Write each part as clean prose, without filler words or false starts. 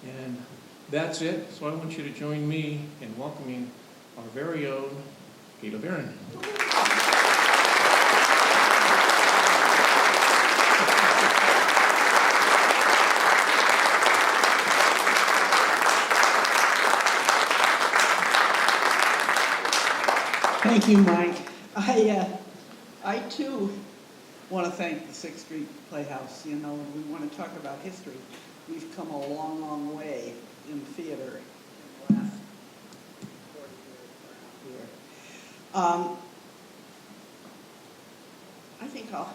And that's it. So I want you to join me in welcoming our very own Gaye LeBaron. Thank you, Mike. I too want to thank the 6th Street Playhouse. You know, we want to talk about history. We've come a long, long way in theater in the last 40 years around here. I think I'll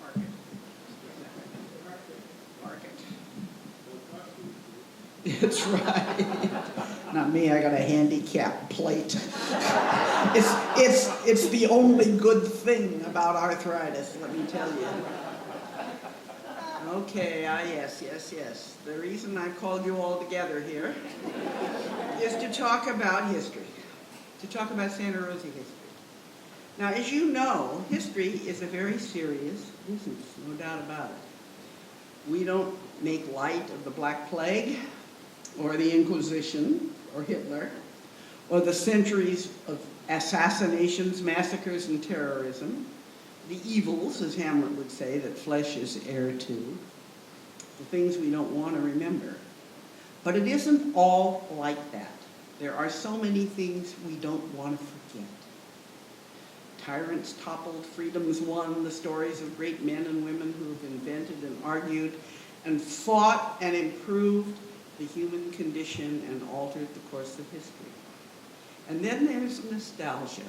mark it. Mark it. It's right. Not me, I got a handicap plate. It's the only good thing about arthritis, let me tell you. Okay, yes. The reason I called you all together here is to talk about history, to talk about Santa Rosa history. Now, as you know, history is a very serious business, no doubt about it. We don't make light of the Black Plague, or the Inquisition, or Hitler, or the centuries of assassinations, massacres, and terrorism, the evils, as Hamlet would say, that flesh is heir to, the things we don't want to remember. But it isn't all like that. There are so many things we don't want to forget. Tyrants toppled, freedoms won, the stories of great men and women who have invented and argued and fought and improved the human condition and altered the course of history. And then there's nostalgia,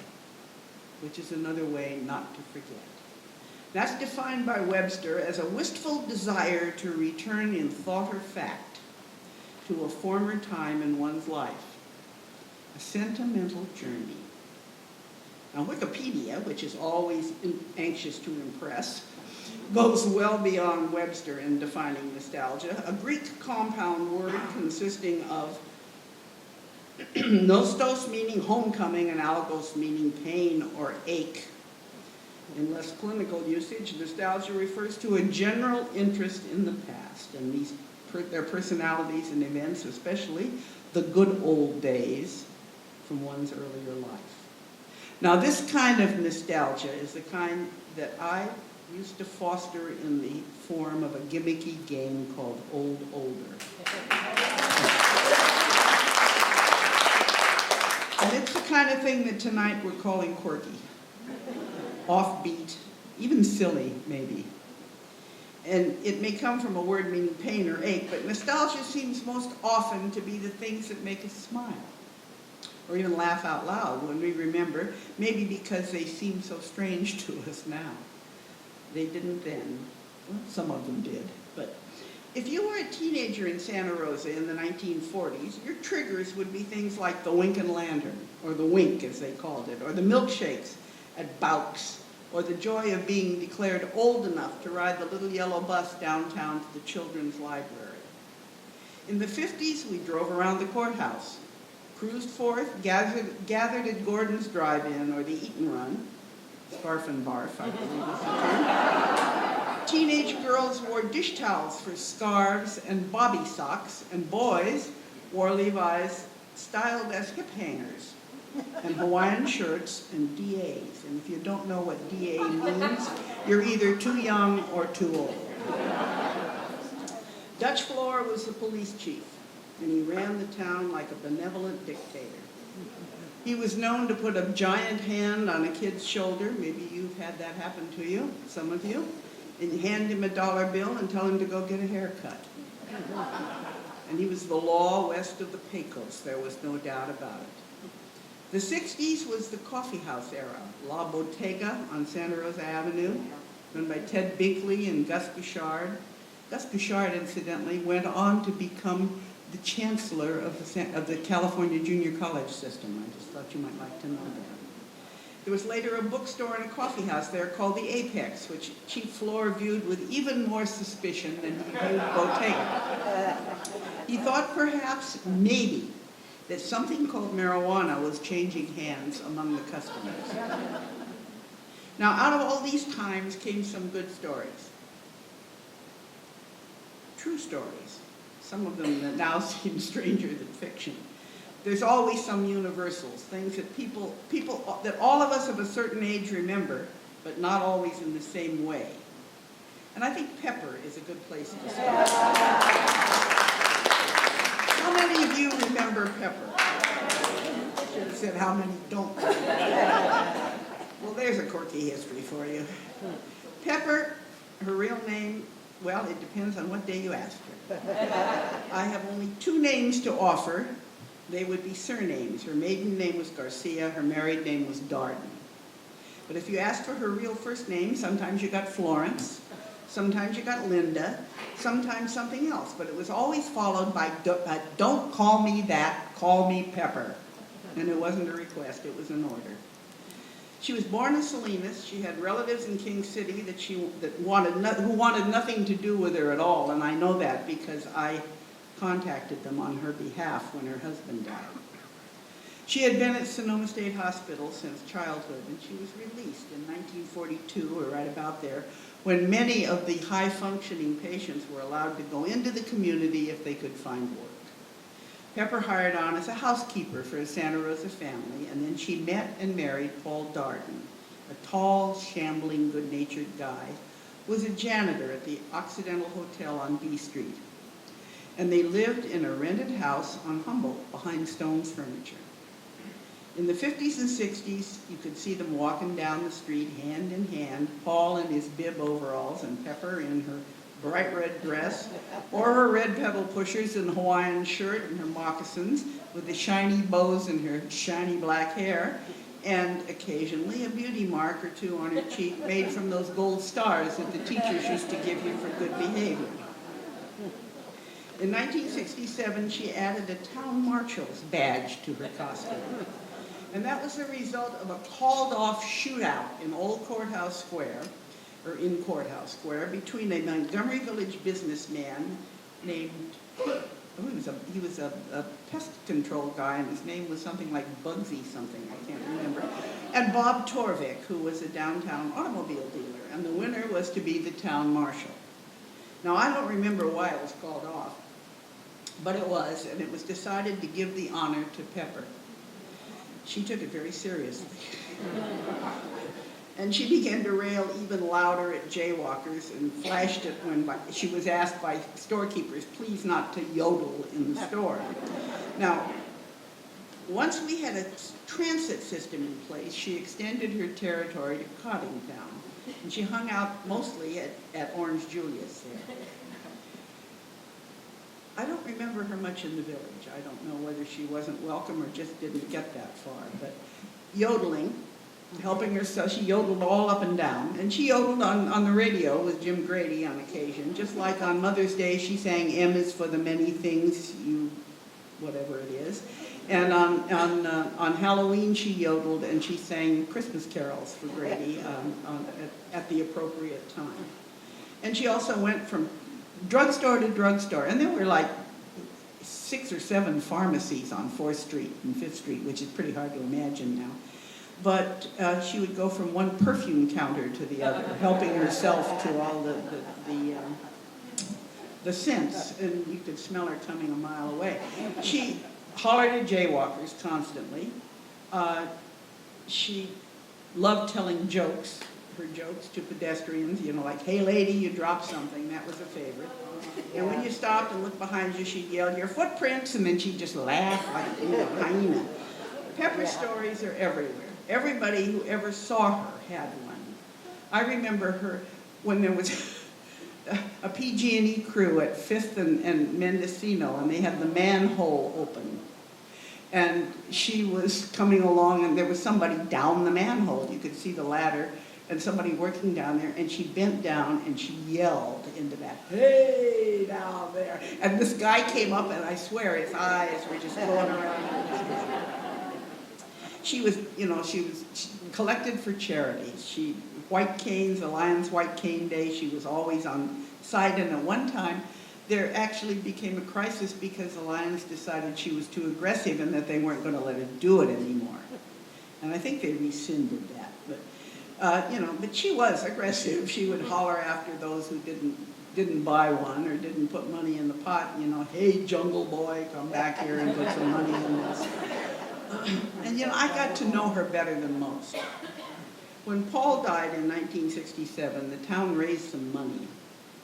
which is another way not to forget. That's defined by Webster as a wistful desire to return in thought or fact to a former time in one's life, a sentimental journey. Now, Wikipedia, which is always anxious to impress, goes well beyond Webster in defining nostalgia, a Greek compound word consisting of nostos meaning homecoming and algos meaning pain or ache. In less clinical usage, nostalgia refers to a general interest in the past and their personalities and events, especially the good old days from one's earlier life. Now, this kind of nostalgia is the kind that I used to foster in the form of a gimmicky game called Old Older. And it's the kind of thing that tonight we're calling quirky, offbeat, even silly, maybe. And it may come from a word meaning pain or ache, but nostalgia seems most often to be the things that make us smile, or even laugh out loud when we remember, maybe because they seem so strange to us now. They didn't then. Well, some of them did. But if you were a teenager in Santa Rosa in the 1940s, your triggers would be things like the Winkin' Lantern, or the Wink as they called it, or the milkshakes at Bouck's, or the joy of being declared old enough to ride the little yellow bus downtown to the children's library. In the 50s, we drove around the courthouse, cruised forth, gathered at Gordon's Drive-In, or the Eat and Run, Scarf and Barf, I believe is the term. Teenage girls wore dish towels for scarves and bobby socks, and boys wore Levi's styled as hip hangers, and Hawaiian shirts and DAs. And if you don't know what DA means, you're either too young or too old. Dutch Floor was the police chief, and he ran the town like a benevolent dictator. He was known to put a giant hand on a kid's shoulder, maybe you've had that happen to you, some of you, and hand him a dollar bill and tell him to go get a haircut. And he was the law west of the Pecos, there was no doubt about it. The 60s was the coffee house era, La Bottega on Santa Rosa Avenue, run by Ted Binkley and Gus Bouchard. Gus Bouchard, incidentally, went on to become the chancellor of the California Junior College system. I just thought you might like to know that. There was later a bookstore and a coffee house there called the Apex, which Chief Floor viewed with even more suspicion than he viewed Bottega. He thought perhaps, maybe, that something called marijuana was changing hands among the customers. Now, out of all these times came some good stories. true stories, some of them that now seem stranger than fiction. There's always some universals, things that people that all of us of a certain age remember, but not always in the same way. And I think Pepper is a good place to start. How many of you remember Pepper? I should have said how many don't remember. Well, there's a quirky history for you. Pepper, her real name, well, it depends on what day you ask her. I have only 2 names to offer. They would be surnames. Her maiden name was Garcia, her married name was Darden. But if you asked for her real first name, sometimes you got Florence, sometimes you got Linda, sometimes something else. But it was always followed by, don't call me that, call me Pepper. And it wasn't a request, it was an order. She was born in Salinas. She had relatives in King City who wanted nothing to do with her at all, and I know that because I contacted them on her behalf when her husband died. She had been at Sonoma State Hospital since childhood, and she was released in 1942, or right about there, when many of the high-functioning patients were allowed to go into the community if they could find work. Pepper hired on as a housekeeper for a Santa Rosa family, and then she met and married Paul Darden, a tall, shambling, good-natured guy who was a janitor at the Occidental Hotel on B Street. And they lived in a rented house on Humboldt behind Stone's Furniture. In the 50s and 60s, you could see them walking down the street hand in hand, Paul in his bib overalls and Pepper in her bright red dress, or her red pedal pushers and Hawaiian shirt and her moccasins with the shiny bows in her shiny black hair, and occasionally a beauty mark or 2 on her cheek made from those gold stars that the teachers used to give you for good behavior. In 1967, she added a town marshal's badge to her costume. And that was the result of a called-off shootout in Old Courthouse Square, or in Courthouse Square, between a Montgomery Village businessman named, he was a pest control guy, and his name was something like Bugsy something, I can't remember, and Bob Torvik, who was a downtown automobile dealer, and the winner was to be the town marshal. Now, I don't remember why it was called off, but it was, and it was decided to give the honor to Pepper. She took it very seriously. And she began to rail even louder at jaywalkers and flashed it when she was asked by storekeepers, please not to yodel in the store. Now, once we had a transit system in place, she extended her territory to Coddingtown, and she hung out mostly at Orange Julius there. I don't remember her much in the village. I don't know whether she wasn't welcome or just didn't get that far, but yodeling, helping herself, she yodeled all up and down, and she yodeled on the radio with Jim Grady on occasion, just like on Mother's Day she sang M is for the many things you, whatever it is, and on Halloween she yodeled and she sang Christmas carols for Grady at the appropriate time. And she also went from drugstore to drugstore, and there were like 6 or 7 pharmacies on 4th Street and 5th Street, which is pretty hard to imagine now. But she would go from one perfume counter to the other, helping herself to all the scents, and you could smell her coming a mile away. She hollered at jaywalkers constantly. She loved telling jokes, her jokes to pedestrians, you know, like, hey lady, you dropped something, that was a favorite. And when you stopped and looked behind you, she'd yell, your footprints, and then she'd just laugh like, you know, hyena. Pepper's stories are everywhere. Everybody who ever saw her had one. I remember her when there was a PG&E crew at 5th and Mendocino, and they had the manhole open. And she was coming along, and there was somebody down the manhole. You could see the ladder, and somebody working down there, and she bent down and she yelled into that, hey, down there. And this guy came up, and I swear his eyes were just going around. She was, you know, she collected for charities. White canes, the Lions White Cane Day, she was always on site. And at one time, there actually became a crisis because the Lions decided she was too aggressive and that they weren't going to let her do it anymore. And I think they rescinded that. But, you know, but she was aggressive. She would holler after those who didn't didn't buy one or didn't put money in the pot, you know, hey, Jungle Boy, come back here and put some money in this. And you know, I got to know her better than most. When Paul died in 1967, the town raised some money,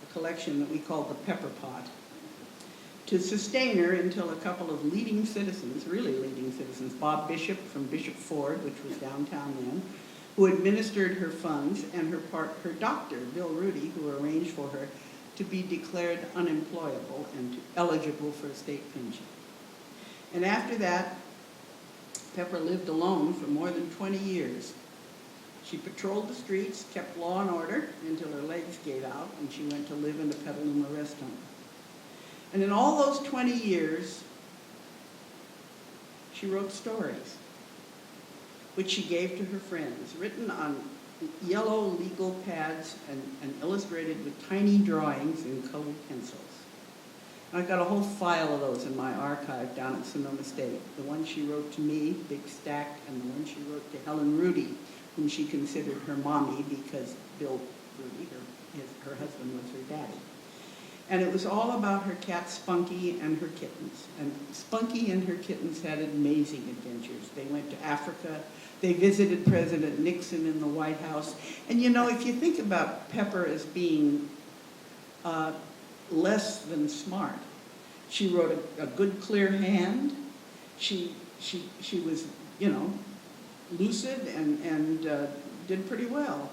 a collection that we called the Pepper Pot, to sustain her until a couple of leading citizens, really leading citizens, Bob Bishop from Bishop Ford, which was downtown then, who administered her funds, and her doctor, Bill Rudy, who arranged for her to be declared unemployable and eligible for a state pension. And after that, Pepper lived alone for more than 20 years. She patrolled the streets, kept law and order until her legs gave out, and she went to live in the Petaluma rest home. And in all those 20 years, she wrote stories, which she gave to her friends, written on yellow legal pads and illustrated with tiny drawings in colored pencils. And I've got a whole file of those in my archive down at Sonoma State. The one she wrote to me, big stack, and the one she wrote to Helen Rudy, whom she considered her mommy because Bill Rudy, her husband, was her daddy. And it was all about her cat Spunky and her kittens. And Spunky and her kittens had amazing adventures. They went to Africa. They visited President Nixon in the White House. And you know, if you think about Pepper as being less than smart, she wrote a good, clear hand. She was, you know, lucid and did pretty well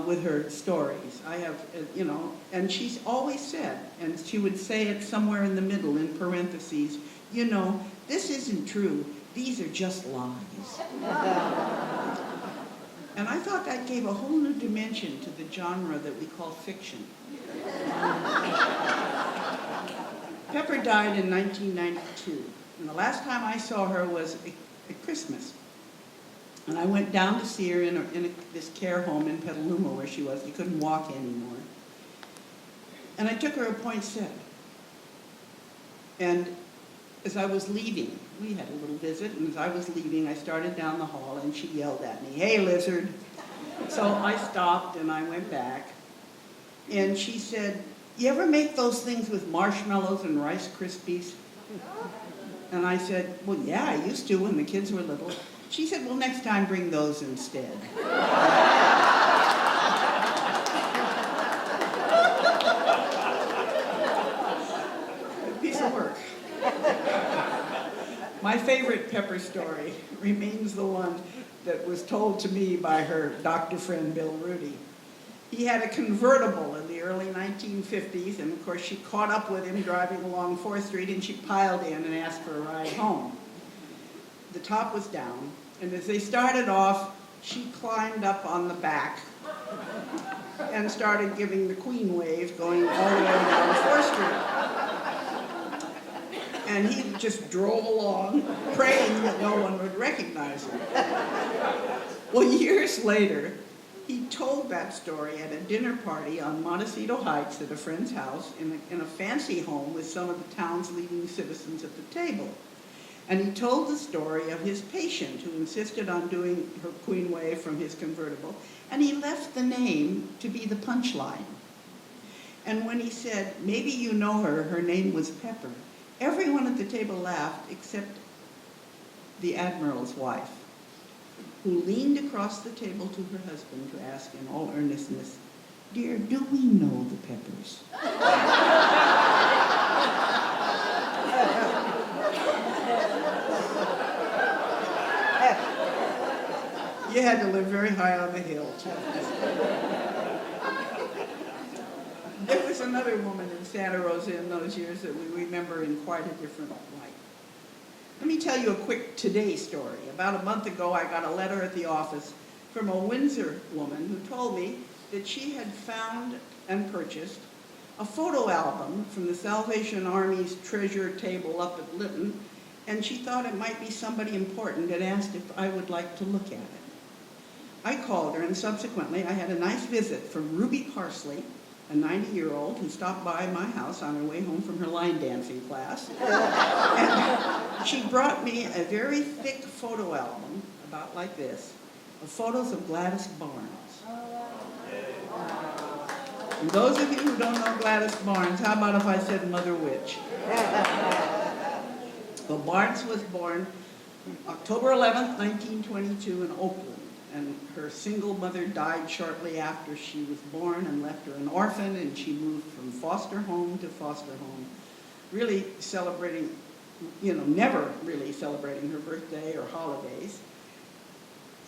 with her stories. I have, you know, and she's always said, and she would say it somewhere in the middle in parentheses, you know, this isn't true. These are just lies. And I thought that gave a whole new dimension to the genre that we call fiction. Pepper died in 1992, and the last time I saw her was at Christmas. And I went down to see her in this care home in Petaluma where she was. You couldn't walk anymore. And I took her to Point Sept. And as I was leaving, we had a little visit, and as I was leaving, I started down the hall, and she yelled at me, "Hey, lizard." So I stopped, and I went back. And she said, "You ever make those things with marshmallows and Rice Krispies?" And I said, "Well, yeah, I used to when the kids were little." She said, "Well, next time bring those instead." A piece of work. My favorite Pepper story remains the one that was told to me by her doctor friend, Bill Rudy. He had a convertible in the early 1950s, and of course she caught up with him driving along 4th Street, and she piled in and asked for a ride home. The top was down, and as they started off, she climbed up on the back and started giving the Queen wave going all the way down 4th Street. And he just drove along, praying that no one would recognize him. Well, years later, he told that story at a dinner party on Montecito Heights at a friend's house in a fancy home with some of the town's leading citizens at the table. And he told the story of his patient who insisted on doing her Queen wave from his convertible, and he left the name to be the punchline. And when he said, "Maybe you know her, her name was Pepper," everyone at the table laughed except the Admiral's wife, who leaned across the table to her husband to ask in all earnestness, "Dear, do we know the Peppers?" You had to live very high on the hill, too. There was another woman in Santa Rosa in those years that we remember in quite a different light. Let me tell you a quick today story. About a month ago, I got a letter at the office from a Windsor woman who told me that she had found and purchased a photo album from the Salvation Army's treasure table up at Lytton, and she thought it might be somebody important and asked if I would like to look at it. I called her, and subsequently I had a nice visit from Ruby Parsley, a 90-year-old who stopped by my house on her way home from her line dancing class. And she brought me a very thick photo album, about like this, of photos of Gladys Barnes. And those of you who don't know Gladys Barnes, how about if I said Mother Witch? Well, Barnes was born October 11th, 1922 in Oakland, and her single mother died shortly after she was born and left her an orphan, and she moved from foster home to foster home, really celebrating, never really celebrating her birthday or holidays.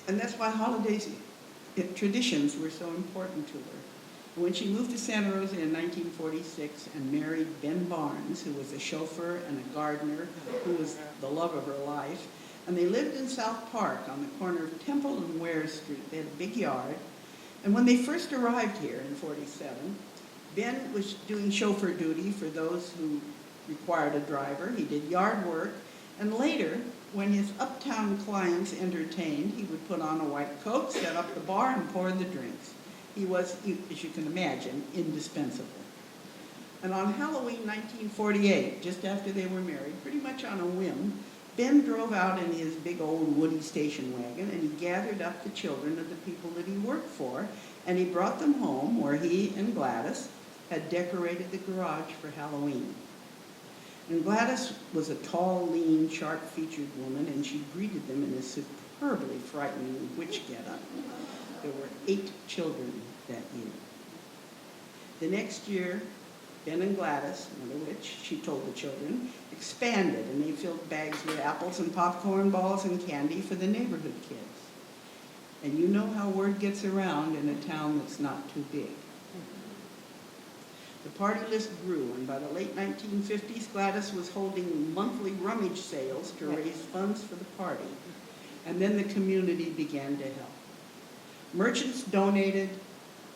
And that's why holidays, traditions were so important to her. When she moved to Santa Rosa in 1946 and married Ben Barnes, who was a chauffeur and a gardener, who was the love of her life, and they lived in South Park on the corner of Temple and Ware Street. They had a big yard. And when they first arrived here in 47, Ben was doing chauffeur duty for those who required a driver. He did yard work. And later, when his uptown clients entertained, he would put on a white coat, set up the bar, and pour the drinks. He was, as you can imagine, indispensable. And on Halloween 1948, just after they were married, pretty much on a whim, Ben drove out in his big old Woody station wagon, and he gathered up the children of the people that he worked for, and he brought them home where he and Gladys had decorated the garage for Halloween. And Gladys was a tall, lean, sharp-featured woman, and she greeted them in a superbly frightening witch getup. There were 8 children that year. The next year, Ben and Gladys, Mother Witch, she told the children, expanded, and they filled bags with apples and popcorn balls and candy for the neighborhood kids. And you know how word gets around in a town that's not too big. The party list grew, and by the late 1950s, Gladys was holding monthly rummage sales to raise funds for the party. And then the community began to help. Merchants donated,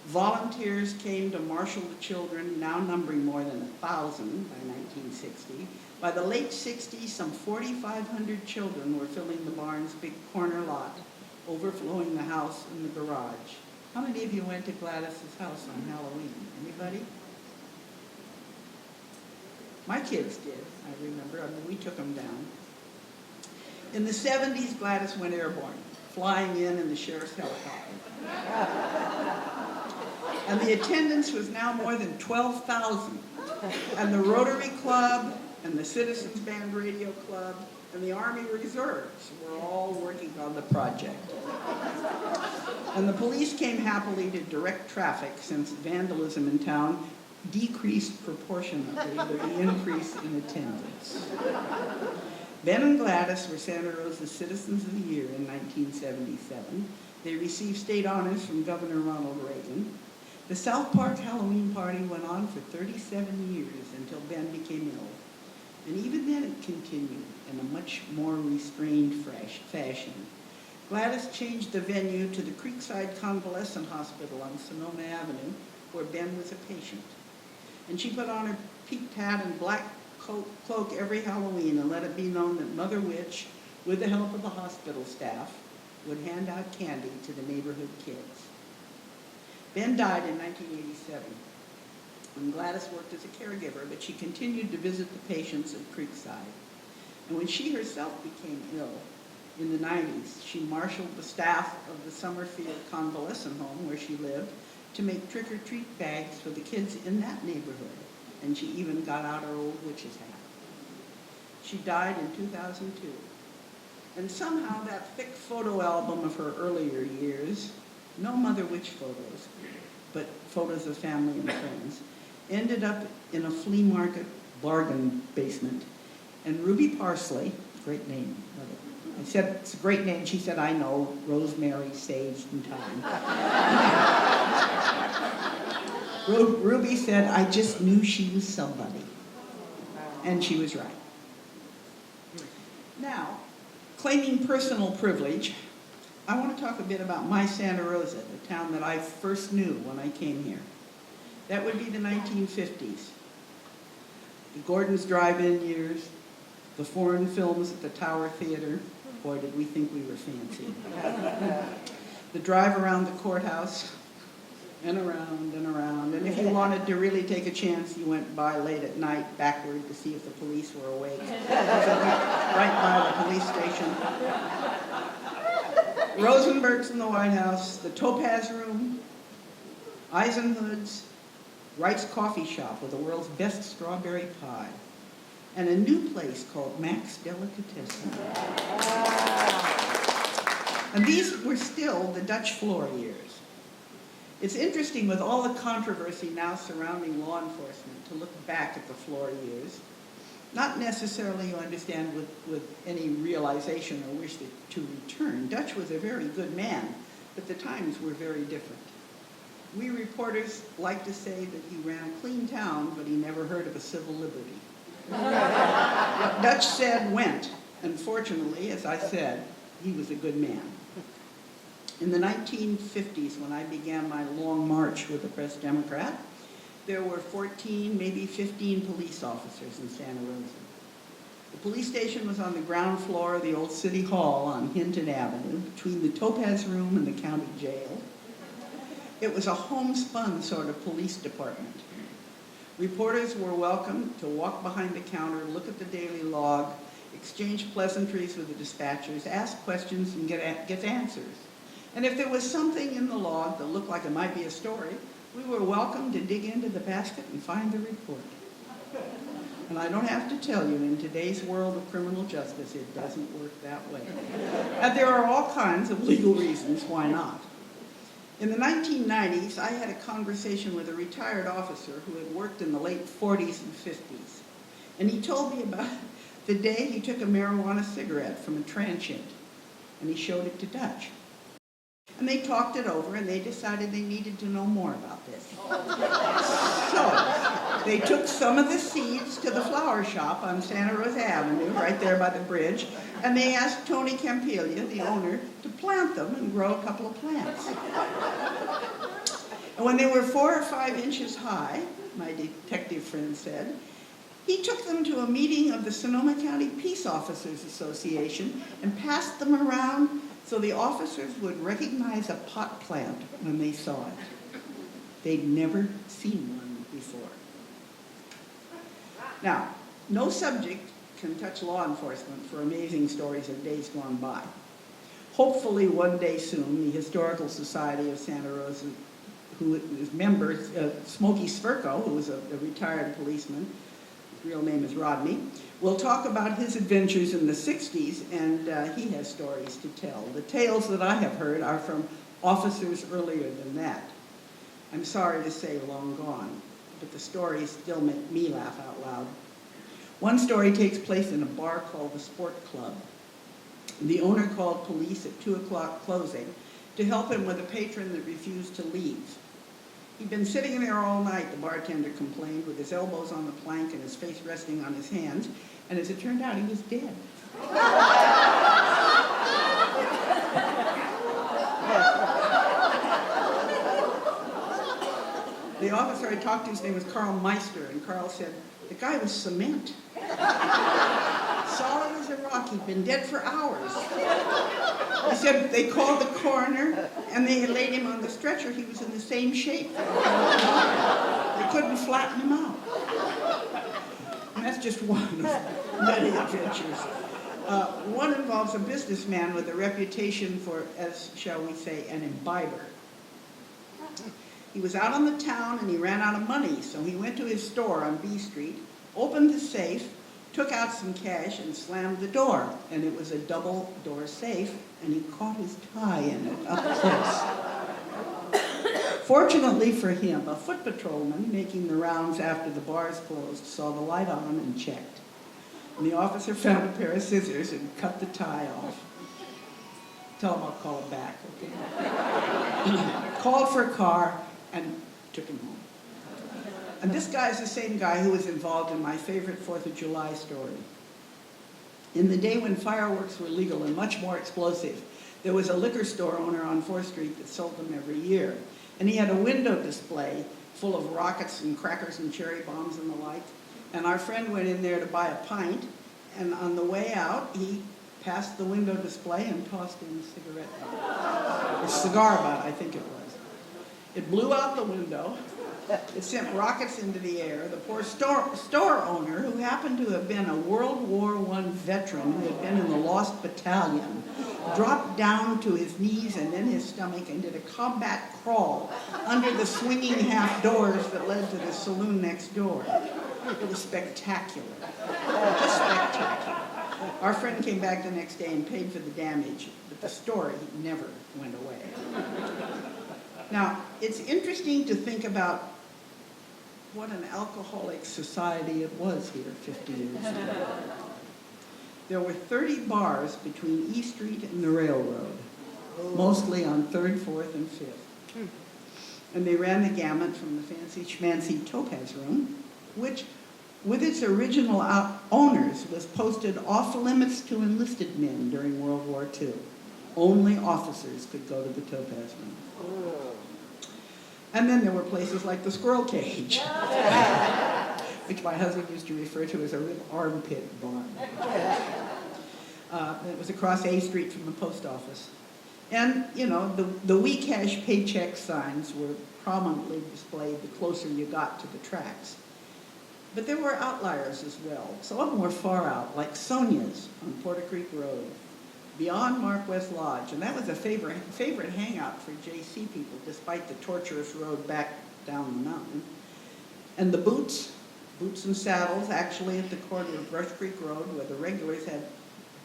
volunteers came to marshal the children, now numbering more than 1,000 by 1960. By the late 60s, some 4,500 children were filling the barn's big corner lot, overflowing the house and the garage. How many of you went to Gladys's house on Halloween? Anybody? My kids did, I remember. We took them down. In the 70s, Gladys went airborne, flying in the sheriff's helicopter. And the attendance was now more than 12,000. And the Rotary Club and the Citizens Band Radio Club and the Army Reserves were all working on the project. And the police came happily to direct traffic since vandalism in town decreased proportionately with the increase in attendance. Ben and Gladys were Santa Rosa's Citizens of the Year in 1977. They received state honors from Governor Ronald Reagan. The South Park Halloween party went on for 37 years until Ben became ill. And even then it continued in a much more restrained fashion. Gladys changed the venue to the Creekside Convalescent Hospital on Sonoma Avenue, where Ben was a patient. And she put on her peaked hat and black cloak every Halloween and let it be known that Mother Witch, with the help of the hospital staff, would hand out candy to the neighborhood kids. Ben died in 1987, and Gladys worked as a caregiver, but she continued to visit the patients at Creekside. And when she herself became ill in the 90s, she marshaled the staff of the Summerfield Convalescent Home where she lived to make trick-or-treat bags for the kids in that neighborhood. And she even got out her old witch's hat. She died in 2002. And somehow that thick photo album of her earlier years, no Mother Witch photos, but photos of family and friends, ended up in a flea market bargain basement. And Ruby Parsley, great name, I said, it's a great name. She said, I know, rosemary, sage, and thyme. Ruby said, I just knew she was somebody. And she was right. Now, claiming personal privilege, I want to talk a bit about my Santa Rosa, the town that I first knew when I came here. That would be the 1950s. The Gordon's Drive-In years, the foreign films at the Tower Theater. Boy, did we think we were fancy. The drive around the courthouse, and around and around. And if you wanted to really take a chance, you went by late at night backward to see if the police were awake. Right by the police station. Rosenberg's in the White House, the Topaz Room, Eisenhood's, Wright's Coffee Shop with the world's best strawberry pie, and a new place called Mac's Delicatessen. And these were still the Dutch floor years. It's interesting with all the controversy now surrounding law enforcement to look back at the floor years. Not necessarily you understand with any realization or wish to return. Dutch was a very good man, but the times were very different. We reporters like to say that he ran a clean town, but he never heard of a civil liberty. What Dutch said went, and fortunately, as I said, he was a good man. In the 1950s, when I began my long march with the Press Democrat, there were 14, maybe 15 police officers in Santa Rosa. The police station was on the ground floor of the old City Hall on Hinton Avenue, between the Topaz Room and the county jail. It was a homespun sort of police department. Reporters were welcome to walk behind the counter, look at the daily log, exchange pleasantries with the dispatchers, ask questions, and get answers. And if there was something in the log that looked like it might be a story, we were welcome to dig into the basket and find the report. And I don't have to tell you, in today's world of criminal justice, it doesn't work that way. And there are all kinds of legal reasons why not. In the 1990s, I had a conversation with a retired officer who had worked in the late 40s and 50s. And he told me about the day he took a marijuana cigarette from a transient, and he showed it to Dutch. And they talked it over, and they decided they needed to know more about this. So they took some of the seeds to the flower shop on Santa Rosa Avenue, right there by the bridge, and they asked Tony Campiglia, the owner, to plant them and grow a couple of plants. And when they were 4 or 5 inches high, my detective friend said, he took them to a meeting of the Sonoma County Peace Officers Association and passed them around so the officers would recognize a pot plant when they saw it. They'd never seen one before. Now, no subject can touch law enforcement for amazing stories of days gone by. Hopefully one day soon, the Historical Society of Santa Rosa, whose members, Smokey Sverko, who was a retired policeman, his real name is Rodney, will talk about his adventures in the 60s, and he has stories to tell. The tales that I have heard are from officers earlier than that. I'm sorry to say long gone, but the stories still make me laugh out loud. One story takes place in a bar called the Sport Club. The owner called police at 2 o'clock closing to help him with a patron that refused to leave. He'd been sitting there all night, the bartender complained, with his elbows on the plank and his face resting on his hands, and as it turned out, he was dead. The officer I talked to, his name was Carl Meister, and Carl said, the guy was cement. Solid as a rock, he'd been dead for hours. He said they called the coroner, and they had laid him on the stretcher. He was in the same shape. They couldn't flatten him out. And that's just one of many adventures. One involves a businessman with a reputation for, as shall we say, an imbiber. He was out on the town and he ran out of money, so he went to his store on B Street, opened the safe, took out some cash and slammed the door. And it was a double door safe, and he caught his tie in it up close. Fortunately for him, a foot patrolman making the rounds after the bars closed saw the light on and checked. And the officer found a pair of scissors and cut the tie off. Tell him I'll call it back, okay? Called for a car and took him home. And this guy is the same guy who was involved in my favorite 4th of July story. In the day when fireworks were legal and much more explosive, there was a liquor store owner on 4th Street that sold them every year. And he had a window display full of rockets and crackers and cherry bombs and the like. And our friend went in there to buy a pint, and on the way out, he passed the window display and tossed in a cigarette butt. A cigar butt, I think it was. It blew out the window, It sent rockets into the air. The poor store owner, who happened to have been a World War I veteran who had been in the Lost Battalion, dropped down to his knees and then his stomach and did a combat crawl under the swinging half doors that led to the saloon next door. It was spectacular. Just spectacular. Our friend came back the next day and paid for the damage, but the story never went away. Now, it's interesting to think about what an alcoholic society it was here 50 years ago. There were 30 bars between E Street and the railroad, mostly on 3rd, 4th, and 5th. And they ran the gamut from the fancy schmancy Topaz Room, which, with its original owners, was posted off limits to enlisted men during World War II. Only officers could go to the Topaz Room. And then there were places like the Squirrel Cage, which my husband used to refer to as a real armpit bar. It was across A Street from the post office. And, you know, the We Cash paycheck signs were prominently displayed the closer you got to the tracks. But there were outliers as well. Some of them were far out, like Sonia's on Porter Creek Road, beyond Mark West Lodge. And that was a favorite hangout for JC people, despite the torturous road back down the mountain. And the Boots and Saddles, actually at the corner of Brush Creek Road, where the regulars had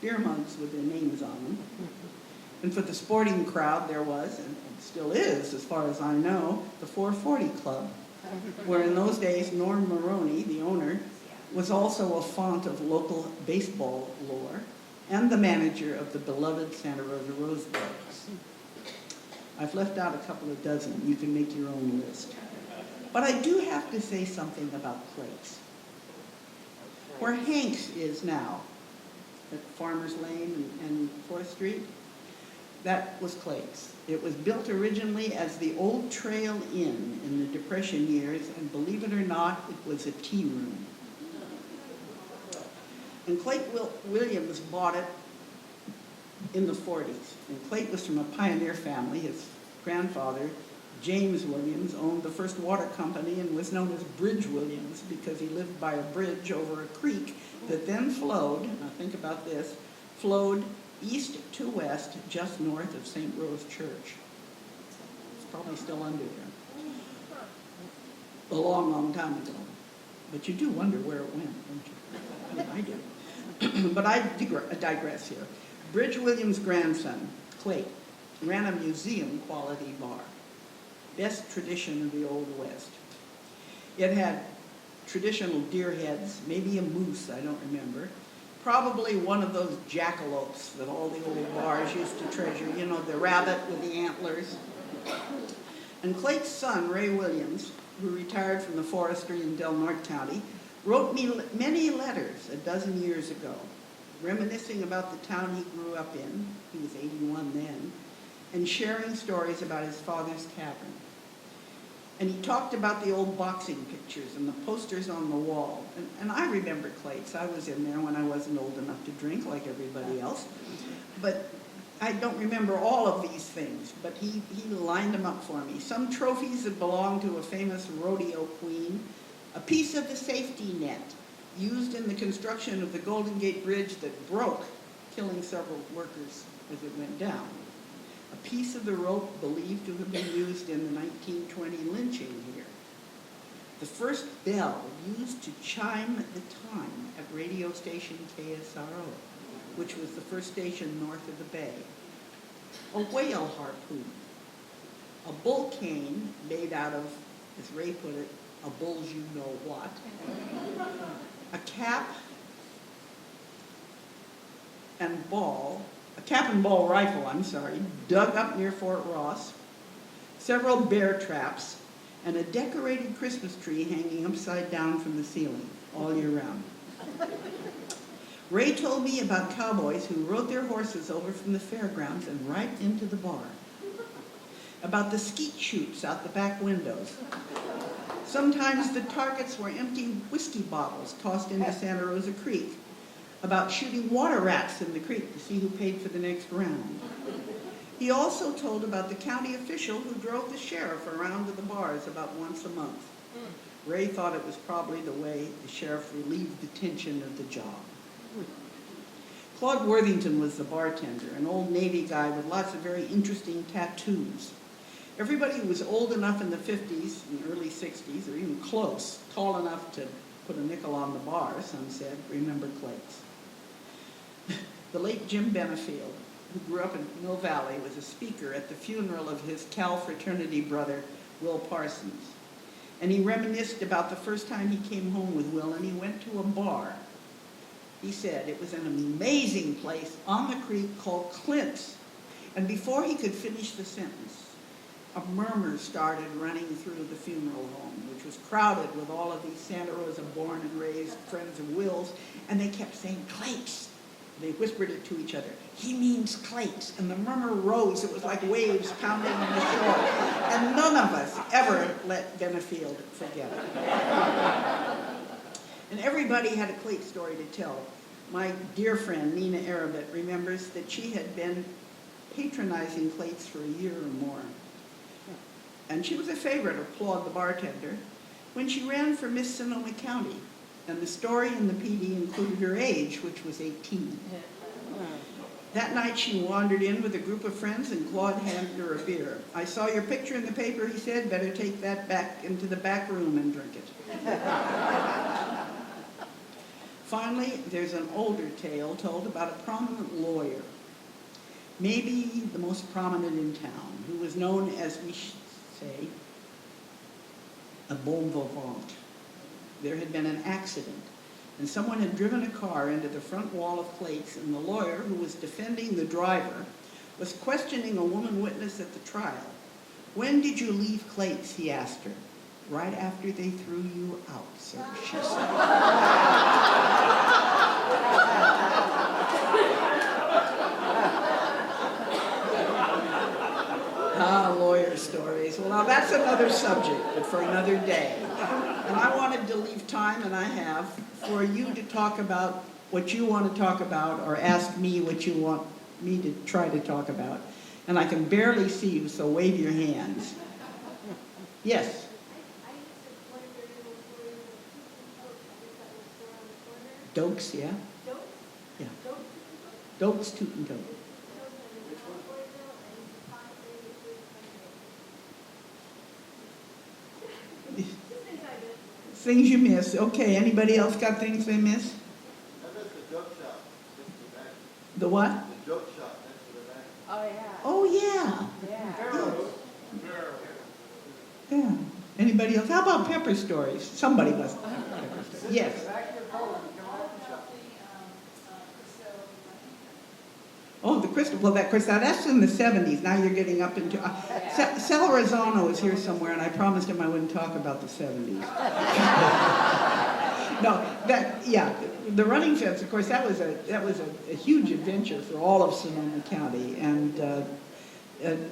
beer mugs with their names on them. And for the sporting crowd, there was, and still is, as far as I know, the 440 Club, where in those days Norm Maroney, the owner, was also a font of local baseball lore and the manager of the beloved Santa Rosa Rosebuds. I've left out a couple of dozen. You can make your own list. But I do have to say something about Clake's. Where Hank's is now, at Farmers Lane and 4th Street, that was Clake's. It was built originally as the Old Trail Inn in the Depression years, and believe it or not, it was a tea room. And Clake Williams bought it in the 40s. And Clake was from a pioneer family. His grandfather, James Williams, owned the first water company and was known as Bridge Williams because he lived by a bridge over a creek that then flowed, now think about this, flowed east to west just north of St. Rose Church. It's probably still under there. A long, long time ago. But you do wonder where it went, don't you? I do. But I digress here. Bridge Williams' grandson, Clake, ran a museum-quality bar. Best tradition of the Old West. It had traditional deer heads, maybe a moose, I don't remember. Probably one of those jackalopes that all the old bars used to treasure, you know, the rabbit with the antlers. And Clake's son, Ray Williams, who retired from the forestry in Del Norte County, wrote me many letters a dozen years ago, reminiscing about the town he grew up in, he was 81 then, and sharing stories about his father's tavern. And he talked about the old boxing pictures and the posters on the wall. And I remember Clake's. I was in there when I wasn't old enough to drink like everybody else. But I don't remember all of these things, but he lined them up for me. Some trophies that belonged to a famous rodeo queen, a piece of the safety net used in the construction of the Golden Gate Bridge that broke, killing several workers as it went down. A piece of the rope believed to have been used in the 1920 lynching here. The first bell used to chime the time at radio station KSRO, which was the first station north of the bay. A whale harpoon. A bull cane made out of, as Ray put it, a bull's you know what. A cap and ball, a cap and ball rifle, dug up near Fort Ross, several bear traps, and a decorated Christmas tree hanging upside down from the ceiling all year round. Ray told me about cowboys who rode their horses over from the fairgrounds and right into the bar. About the skeet shoots out the back windows. Sometimes the targets were empty whiskey bottles tossed into Santa Rosa Creek. About shooting water rats in the creek to see who paid for the next round. He also told about the county official who drove the sheriff around to the bars about once a month. Ray thought it was probably the way the sheriff relieved the tension of the job. Claude Worthington was the bartender, an old Navy guy with lots of very interesting tattoos. Everybody who was old enough in the 50s and early 60s, or even close, tall enough to put a nickel on the bar, some said, remembered Clates. The late Jim Benefield, who grew up in Mill Valley, was a speaker at the funeral of his Cal fraternity brother, Will Parsons. And he reminisced about the first time he came home with Will, and he went to a bar. He said it was an amazing place on the creek called Clint's. And before he could finish the sentence, a murmur started running through the funeral home, which was crowded with all of these Santa Rosa born and raised friends of Will's, and they kept saying, Clates. They whispered it to each other. He means Clates. And the murmur rose. It was like waves pounding on the shore. And none of us ever let Benefield forget it. And everybody had a Clates story to tell. My dear friend, Nina Arabet, remembers that she had been patronizing Clates for a year or more. And she was a favorite of Claude the bartender when she ran for Miss Sonoma County. And the story in the PD included her age, which was 18. That night she wandered in with a group of friends and Claude handed her a beer. I saw your picture in the paper, he said, better take that back into the back room and drink it. Finally, there's an older tale told about a prominent lawyer, maybe the most prominent in town, who was known as, we should say, a bon vivant. There had been an accident, and someone had driven a car into the front wall of Clates, and the lawyer, who was defending the driver, was questioning a woman witness at the trial. When did you leave Clates, he asked her. Right after they threw you out, sir, she said. Lawyer stories. Well, now that's another subject, but for another day. And I wanted to leave time, and I have, for you to talk about what you want to talk about or ask me what you want me to try to talk about. And I can barely see you, so wave your hands. Yes? Dokes, yeah? Yeah. Dokes, toot and tote. Things you miss. Okay, anybody else got things they miss? I missed the joke shop next to the bank. The what? The joke shop next to the bank. Oh, yeah. Oh, yeah. Yeah. Yeah. Anybody else? How about pepper stories? Somebody must have pepper stories. Yes. Oh, the crystal. Well, that crystal, that's in the 70s. Now you're getting up into... Sal Rosano is here somewhere, and I promised him I wouldn't talk about the 70s. No, the running fence, of course, that was a huge adventure for all of Sonoma County, and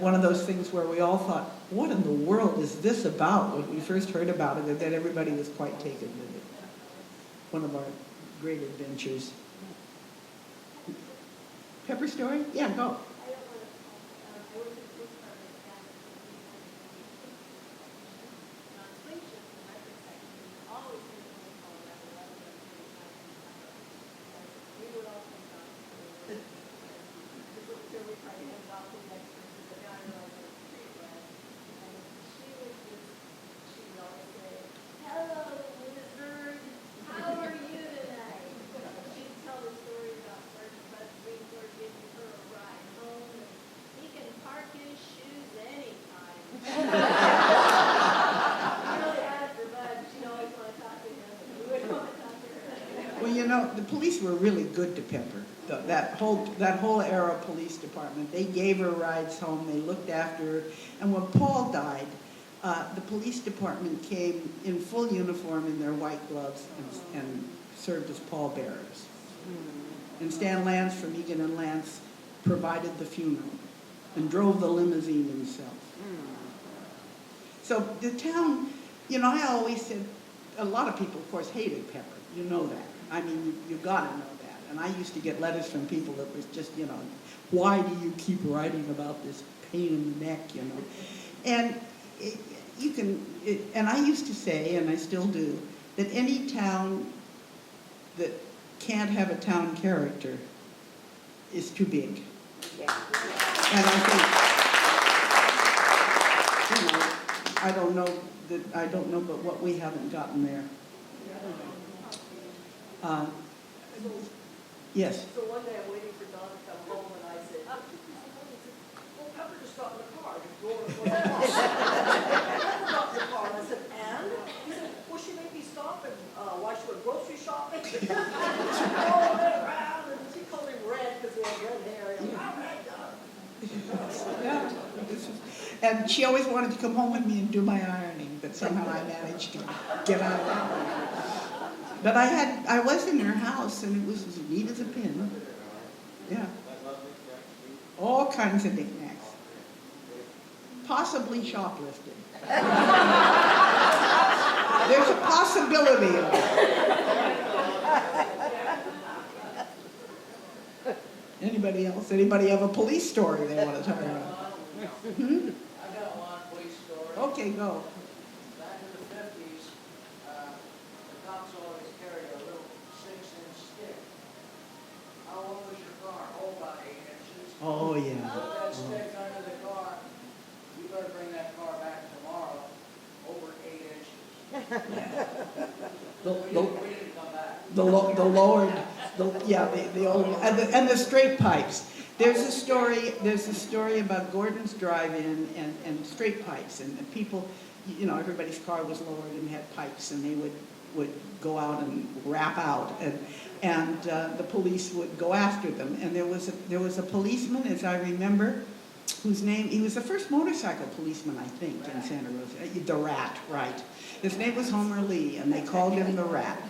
one of those things where we all thought, what in the world is this about? When we first heard about it, that everybody was quite taken with it. One of our great adventures. Pepper story? Yeah, go. The police were really good to Pepper. That whole era police department, they gave her rides home, they looked after her. And when Paul died, the police department came in full uniform in their white gloves and served as pallbearers. And Stan Lance from Egan and Lance provided the funeral and drove the limousine himself. So the town, I always said, a lot of people, of course, hated Pepper. You know that. I mean, you gotta know that. And I used to get letters from people that was just, why do you keep writing about this pain in the neck, And and I used to say, and I still do, that any town that can't have a town character is too big. Yeah. And I think, I don't know, but what we haven't gotten there. Yes. So one day I'm waiting for Don to come home and I said, well, Pepper just got in the car. The door was locked. Pepper got in the car. And I said, and? He said, well, she made me stop and while she went grocery shopping. She all went around and she called him Red because he had red hair. And I'm Red Don. Yeah. And she always wanted to come home with me and do my ironing, but somehow I managed to get out of that one. But I was in her house, and it was as neat as a pin. Yeah. All kinds of knickknacks. Possibly shoplifted. There's a possibility of it. Anybody else? Anybody have a police story they want to talk about? Hmm? I got one police story. Okay, go. Back in the 50's, the cops always carried a little 6-inch stick. How long was your car? Oh, about 8 inches. Oh, yeah. Put that stick under the car. You better bring that car back tomorrow. Over 8 inches. We didn't come back. The lowered, the old, and the straight pipes. There's a story about Gordon's Drive-In and straight pipes, and the people, everybody's car was lowered and had pipes, and they would go out and rap out, and the police would go after them. And there was a policeman, as I remember, whose name, he was the first motorcycle policeman, I think, in Santa Rosa. The Rat, right. His name was Homer Lee, and they called him the Rat.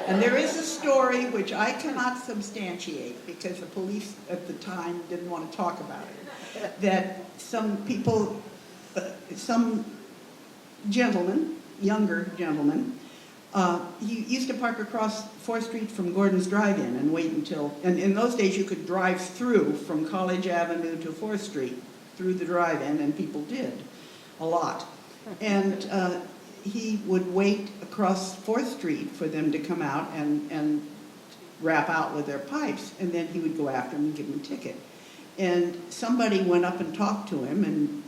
And there is a story which I cannot substantiate because the police at the time didn't want to talk about it, that some people, some gentleman, younger gentleman, he used to park across 4th Street from Gordon's Drive-In and wait until, and in those days you could drive through from College Avenue to 4th Street through the drive-in, and people did a lot. And he would wait across 4th Street for them to come out and rap out with their pipes, and then he would go after them and give them a ticket. And somebody went up and talked to him and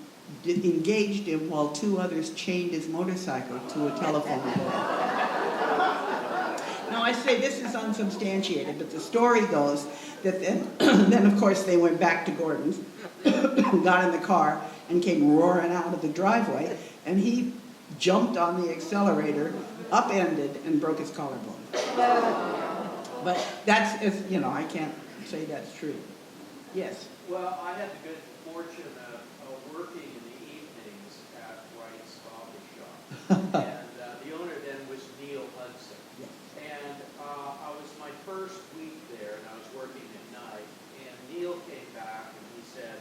engaged him while 2 others chained his motorcycle to a telephone pole. Now I say this is unsubstantiated, but the story goes that then of course they went back to Gordon's, got in the car, and came roaring out of the driveway, and he jumped on the accelerator, upended, and broke his collarbone. But that's, I can't say that's true. Yes? Well, I had the good fortune of working in the evenings at Wright's Coffee Shop. And the owner then was Neil Hudson. Yes. And I was my first week there, and I was working at night. And Neil came back, and he said,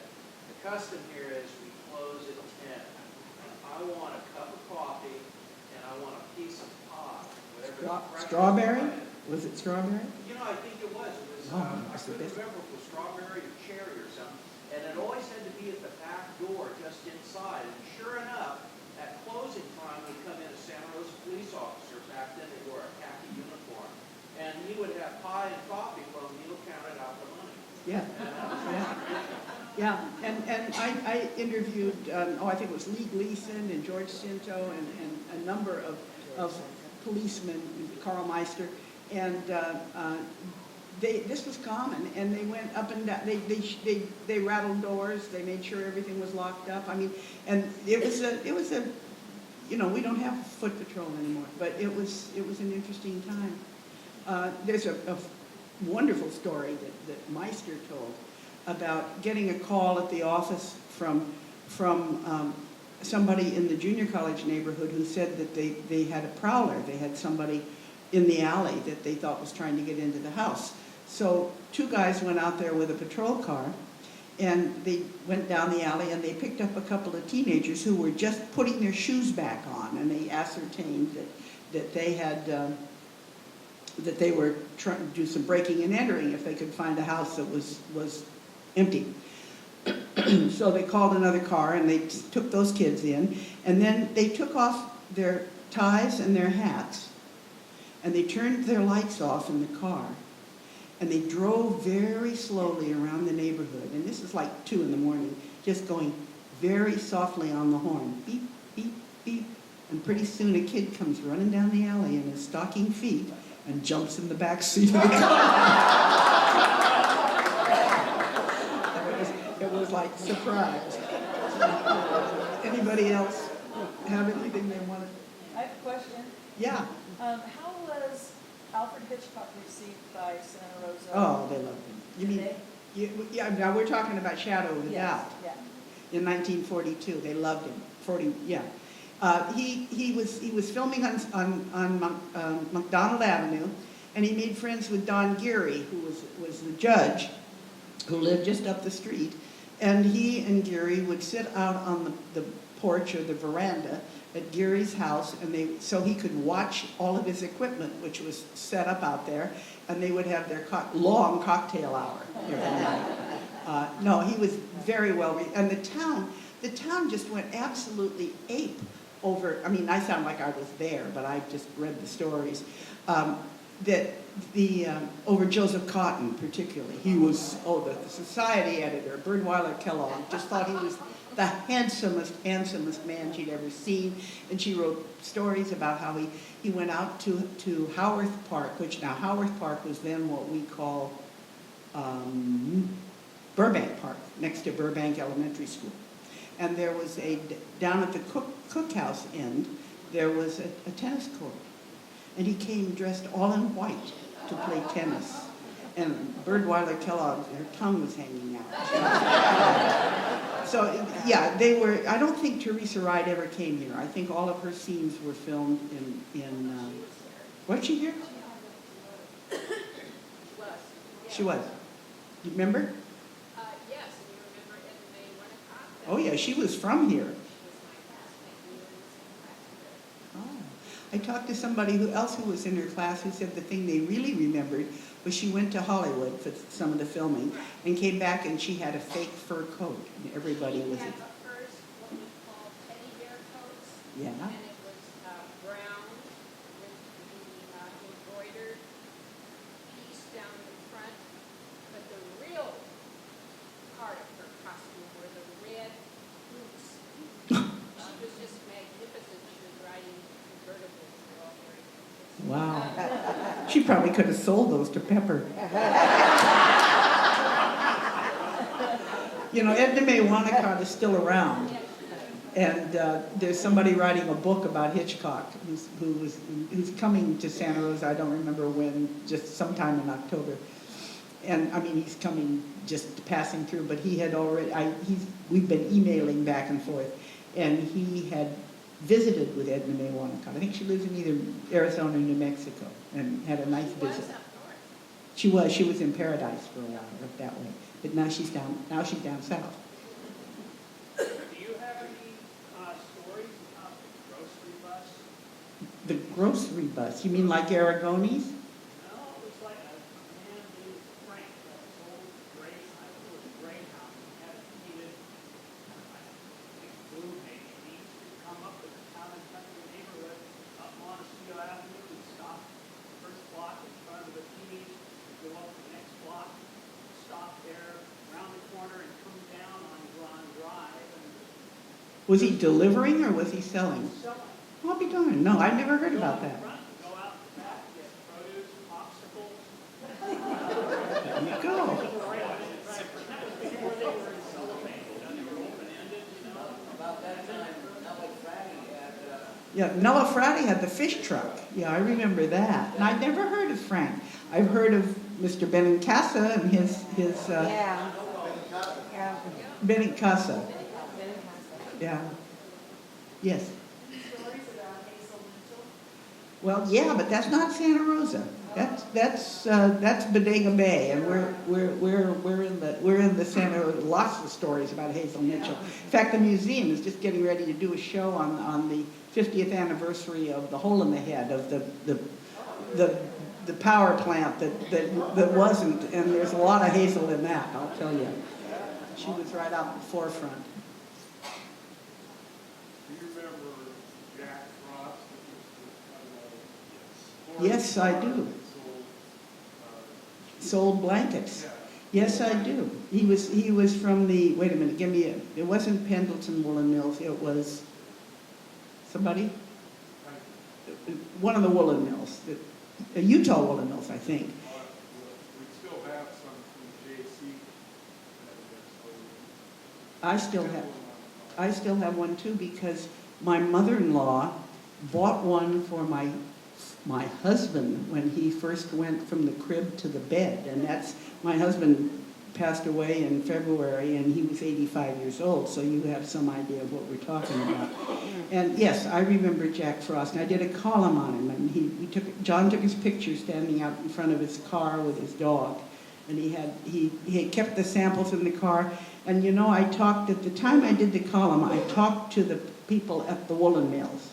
the custom here is we close at 10. And I want a cup of coffee, and I want a piece of pie, whatever the fresh Strawberry? pie is." Was it strawberry? I think it was. It was, Oh, I that's the couldn't best. remember if it was strawberry or cherry or something. And it always had to be at the back door, just inside. And sure enough, at closing time would come in a Santa Rosa police officer. Back then they wore a khaki uniform. And he would have pie and coffee while Neil counted out the money. Yeah. Yeah. And I interviewed, I think it was Lee Gleason and George Cinto and a number of policemen, Carl Meister, and this was common, and they went up and down. They rattled doors. They made sure everything was locked up. I mean, and it was a we don't have foot patrol anymore, but it was an interesting time. There's a wonderful story that Meister told about getting a call at the office from somebody in the junior college neighborhood who said that they had a prowler. They had somebody in the alley that they thought was trying to get into the house. So 2 guys went out there with a patrol car, and they went down the alley, and they picked up a couple of teenagers who were just putting their shoes back on, and they ascertained that they had that they were trying to do some breaking and entering if they could find a house that was empty. So they called another car and they took those kids in, and then they took off their ties and their hats, and they turned their lights off in the car, and they drove very slowly around the neighborhood. And this is like 2 a.m, just going very softly on the horn, beep, beep, beep. And pretty soon a kid comes running down the alley in his stocking feet and jumps in the back seat of the car. It was like surprise. Anybody else have anything they want to? I have a question. Yeah. How was Alfred Hitchcock received by Santa Rosa? Oh, they loved him. You mean? Yeah. Now we're talking about Shadow of the Doubt. Yeah. In 1942, they loved him. He was filming on McDonald Avenue, and he made friends with Don Geary, who was the judge, who lived just up the street. And he and Geary would sit out on the porch or the veranda at Geary's house, and so he could watch all of his equipment, which was set up out there, and they would have their long cocktail hour every night. No, he was very well, and the town just went absolutely ape over. I mean, I sound like I was there, but I just read the stories. Over Joseph Cotton, particularly. He was, the society editor, Birdweiler Kellogg, just thought he was the handsomest man she'd ever seen. And she wrote stories about how he went out to Howarth Park, which now Howarth Park was then what we call Burbank Park, next to Burbank Elementary School. And there was down at the cookhouse end, there was a tennis court. And he came dressed all in white to play tennis. And Birdweiler Kellogg, her tongue was hanging out. So, yeah, they were, I don't think Teresa Wright ever came here. I think all of her scenes were filmed in was she here? She was. You remember? Yes, and you remember Edna May Winnicott? Oh, yeah, she was from here. She was my classmate. We were in the same class together. Oh. I talked to somebody who was in her class who said the thing they really remembered was she went to Hollywood for some of the filming and came back and she had a fake fur coat. And everybody was... We had the first, what we call teddy bear coats. Yeah. And it was brown with the embroidered piece down the front. But the real part of her costume were the red boots. She was just magnificent. She was riding convertibles. They were all very magnificent. Wow. She probably could have sold those to Pepper. You know, Edna May Winnicott is still around. And there's somebody writing a book about Hitchcock who's coming to Santa Rosa, I don't remember when, just sometime in October. And I mean, he's coming just passing through, but he had already, we've been emailing back and forth, and he had visited with Edna May Winnicott. I think she lives in either Arizona or New Mexico, and had a nice visit. She was in Paradise for a while, up that way, but now she's down south. Do you have any stories about the grocery bus? The grocery bus, you mean like Aragonis? No, it was like a man named Frank that sold gray, I think it was Greyhound, he had it painted, I think blue maybe. He used to come up with the town and country neighborhood up Montecito Avenue and stop the first block in front of the P's, go up the next block, stop there, around the corner and come down on Grand Drive and Was he delivering or was he selling? selling. I'll be darned. No, I've never heard about that. Go out the back, get produce, popsicles. There you go. Before they were cellophane, they were open-ended, About that time, Nellie Fratty had, Yeah, Nella Frati had the fish truck. Yeah, I remember that. And I'd never heard of Frank. I've heard of Mr. Benincasa and his Yeah. Benincasa. Yeah. Yes. Stories about Hazel Mitchell. Well, yeah, but that's not Santa Rosa. That's Bodega Bay, and we're in the center of lots of stories about Hazel Mitchell. In fact, the museum is just getting ready to do a show on the 50th anniversary of the Hole in the Head of the the power plant that wasn't, and there's a lot of Hazel in that, I'll tell you. She was right out in the forefront. Do you remember Jack Frost? Yes, I do. Sold blankets. Yes, I do. He was from the, wait a minute, it wasn't Pendleton Woolen Mills, it was somebody? One of the woolen mills, Utah Woolen Mills, I think. We still have some from JC. I still have one too, because my mother-in-law bought one for my husband when he first went from the crib to the bed, and my husband passed away in February, and he was 85 years old, so you have some idea of what we're talking about. And yes, I remember Jack Frost, and I did a column on him, and John took his picture standing out in front of his car with his dog, and he had kept the samples in the car. And you know, at the time I did the column, I talked to the people at the woolen mills,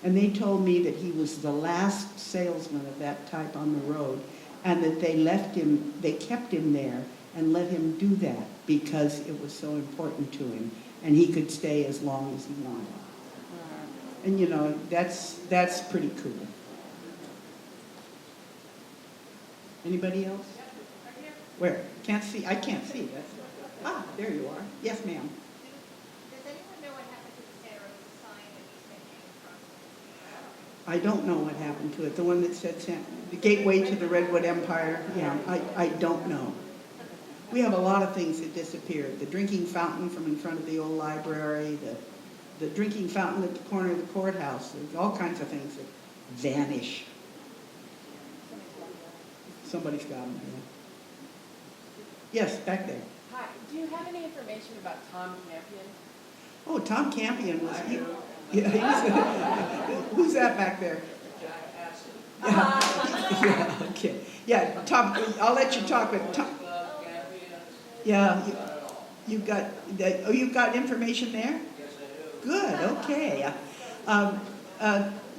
and they told me that he was the last salesman of that type on the road, and that they kept him there and let him do that because it was so important to him, and he could stay as long as he wanted. And you know, that's pretty cool. Anybody else? Where? Can't see. I can't see. There you are. Yes, ma'am. Does anyone know what happened to the Santa Rosa sign that used to hang across the I don't know what happened to it. The one that said the gateway to the Redwood Empire. Yeah, I don't know. We have a lot of things that disappeared. The drinking fountain from in front of the old library, the drinking fountain at the corner of the courthouse. There's all kinds of things that vanish. Somebody's got them. Yeah. Yes, back there. Hi, do you have any information about Tom Campion? Oh, Tom Campion was who's that back there? Yeah, okay. Yeah, Tom, I'll let you talk, but Tom. Yeah, you've got information there? Yes, I do. Good, okay.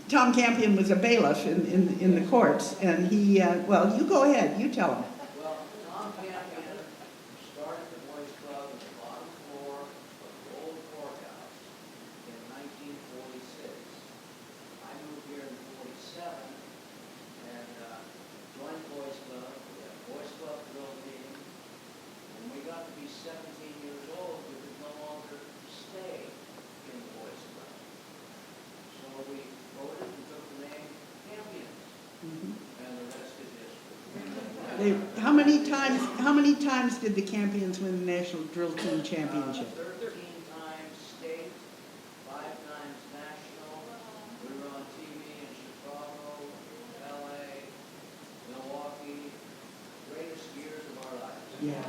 Tom Campion was a bailiff in the courts, and he, well, you go ahead, you tell him. Well, Tom Campion started the boys club on the bottom floor of the old courthouse in 1946. I moved here in 47 and joined the boys club. We had a boys club drill team. When we got to be 17 years old, we could no longer stay in the boys club. So we voted and took the name Campions, and the rest is history. How many times did the Campions win the National Drill Team Championship? 13 times state, 5 times national. We were on TV in Chicago, LA, Milwaukee. Greatest years of our lives. Yeah.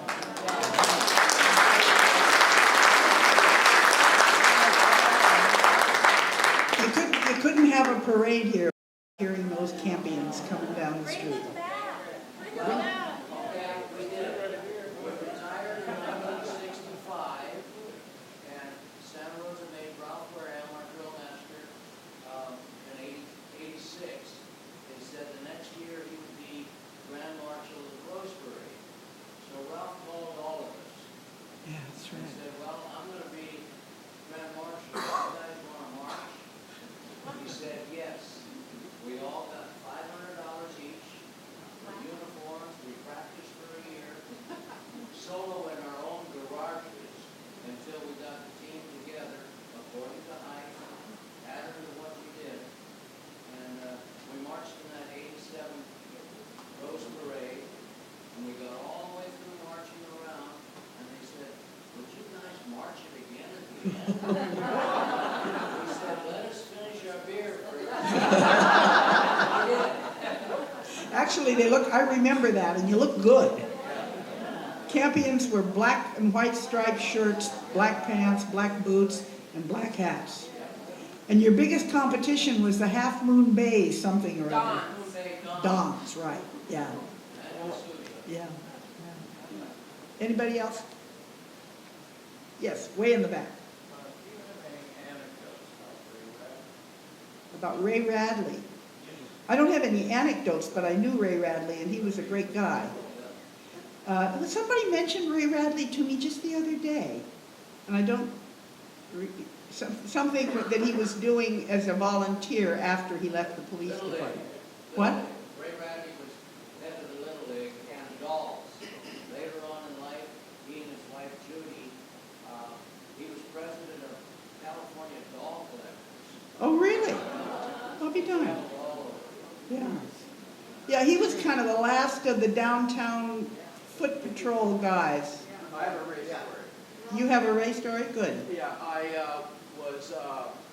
You couldn't have a parade here hearing those Campions coming down the street. Okay, we did it. We retired in 1965, and Santa Rosa made Ralph Wareham our drill master in 86. They said the next year he would be Grand Marshal of the Rose Parade. So Ralph called all of us Yeah, that's and right. said, well, I'm going to be Grand Marshal. You guys want to march? He said, yes. We all got $500 each for uniforms. We practiced for a year, solo in our own garages until we got the team together according to height, pattern of what we did. And we marched in that 87 Rose Parade, and we got all the way through marching around, and they said, would you guys march it again at the end? We said, let us finish our beer first. Actually, I remember that, and you look good. Campions were black and white striped shirts, black pants, black boots, and black hats. And your biggest competition was the Half Moon Bay something or other. Dons, right, yeah. Yeah. Anybody else? Yes, way in the back. Do you have any anecdotes about About Ray Radley. I don't have any anecdotes, but I knew Ray Radley, and he was a great guy. Somebody mentioned Ray Radley to me just the other day, and I don't, something that he was doing as a volunteer after he left the police Little League. department. What? Ray Radley was head of the Little League and dolls. Later on in life, he and his wife Judy, he was president of California Doll Collectors. Oh, really? I'll be darned. Traveled all over. Yeah. Yeah, he was kind of the last of the downtown foot patrol guys. I have a race story. You have a Ray story? Good. Yeah,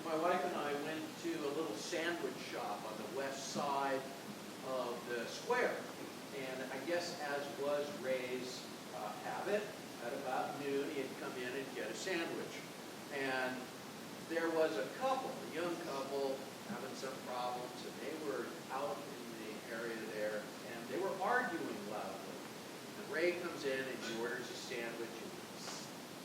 my wife and I went to a little sandwich shop on the west side of the square. And I guess as was Ray's habit, at about noon, he'd come in and get a sandwich. And there was a couple, a young couple, having some problems, and they were out in the area there, and they were arguing loudly. And Ray comes in and he orders a sandwich, and he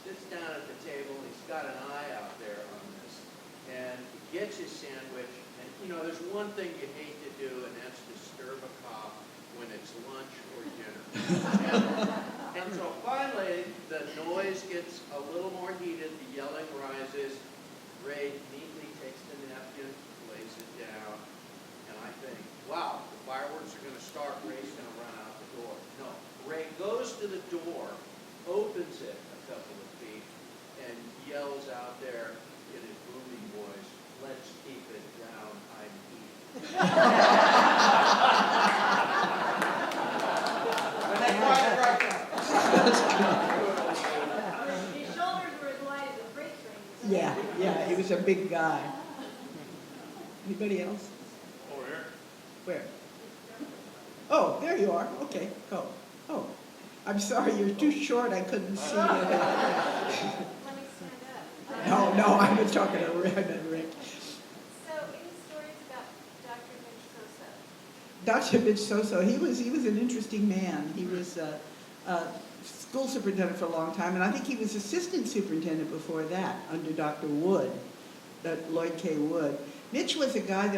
sits down at the table, and he's got an eye out there on this. And he gets his sandwich, and there's one thing you hate to do, and that's disturb a cop when it's lunch or dinner. and so finally, the noise gets a little more heated, the yelling rises. Ray neatly takes the napkin, lays it down, and I think, wow, the fireworks are going to start, Ray's going to run out the door. No, Ray goes to the door, opens it a couple of feet, and yells out there in his booming voice, "Let's keep it down, I'm eating." And that's why I write that. His shoulders were as wide as a freight train. Yeah, he was a big guy. Anybody else? Over here. Where? Oh, there you are. Okay, go. Oh, I'm sorry, you're too short, I couldn't see you. Let me stand up. No, I was talking to Rick. So, any stories about Dr. Vincenzo? Dr. Mitch Soso, he was an interesting man. He was school superintendent for a long time, and I think he was assistant superintendent before that under Dr. Wood, Lloyd K. Wood. Mitch was a guy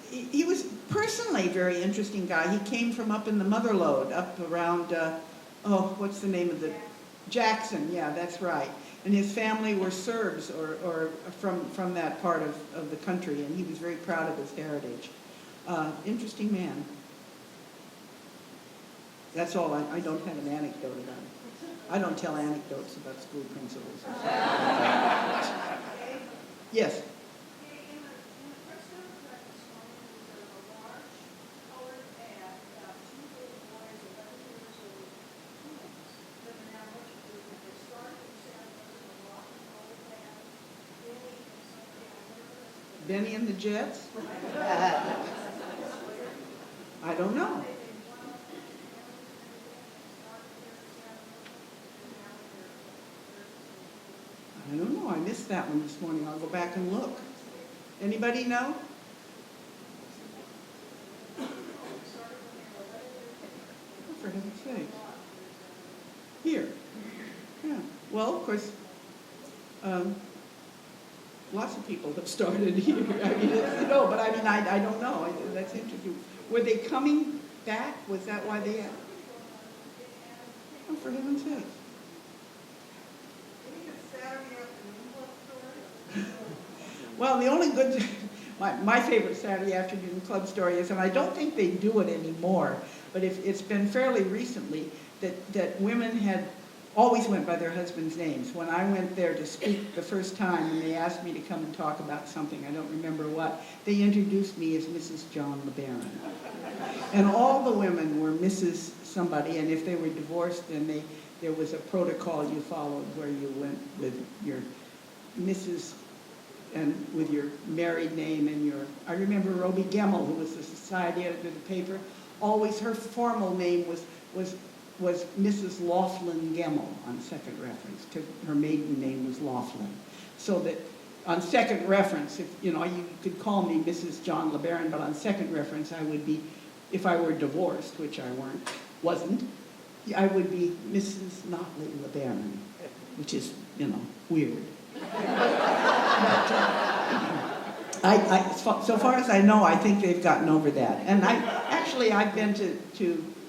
he was personally a very interesting guy. He came from up in the Motherlode, up around, what's the name of the? Jackson, yeah, that's right. And his family were Serbs or from that part of the country, and he was very proud of his heritage. Interesting man. That's all. I don't have an anecdote about him. I don't tell anecdotes about school principals. Yes. Benny and the Jets? I don't know. I don't know. I missed that one this morning. I'll go back and look. Anybody know? Oh, for heaven's sake. Here. Yeah. Well, of course, lots of people have started here. I mean, but I mean, I don't know. That's interesting. Were they coming back? Was that why they had? Oh, for heaven's sake. Well, the only good, my favorite Saturday afternoon club story is, and I don't think they do it anymore, but it's been fairly recently that women had always went by their husbands' names. When I went there to speak the first time and they asked me to come and talk about something, I don't remember what, they introduced me as Mrs. John LeBaron. And all the women were Mrs. somebody, and if they were divorced, then there was a protocol you followed where you went with your Mrs. and with your married name and I remember Roby Gemmel, who was the society editor of the paper, always her formal name was Mrs. Laughlin Gemmel on second reference, because her maiden name was Laughlin. So that on second reference, you could call me Mrs. John LeBaron, but on second reference I would be, if I were divorced, which I wasn't, I would be Mrs. Notley LeBaron, which is, weird. So far as I know, I think they've gotten over that. And I've been to